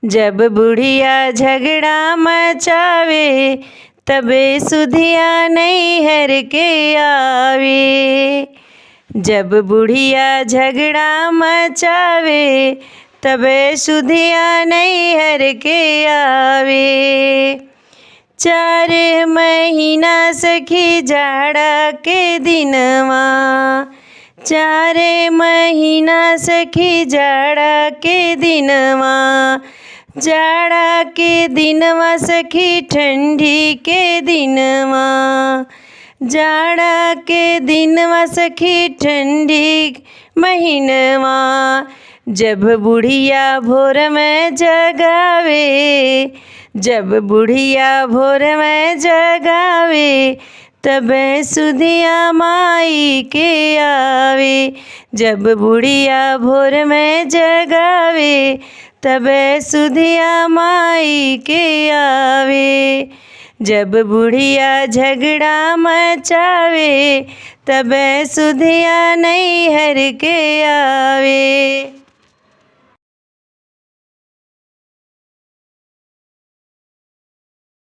जब बुढ़िया झगड़ा मचावे तबे सुधिया नैहर के आवे। जब बुढ़िया झगड़ा मचावे तबे सुधिया नैहर के आवे। 4 महीना सखी जाड़ा के दिनवा, 4 महीना सखी जाड़ा के दिनवा, जाड़ा के दिनवा सखी ठंडी के दिनवा, जाड़ा के दिनवा सखी ठंडी महीनवा। जब बुढ़िया भोर में जगावे, जब बुढ़िया भोर में जगावे तबे सुधिया माई के आवे। जब बुढ़िया भोर में जगावे तबे सुधिया माई के आवे। जब बुढ़िया झगड़ा मचावे तबे सुधिया नैहर के आवे।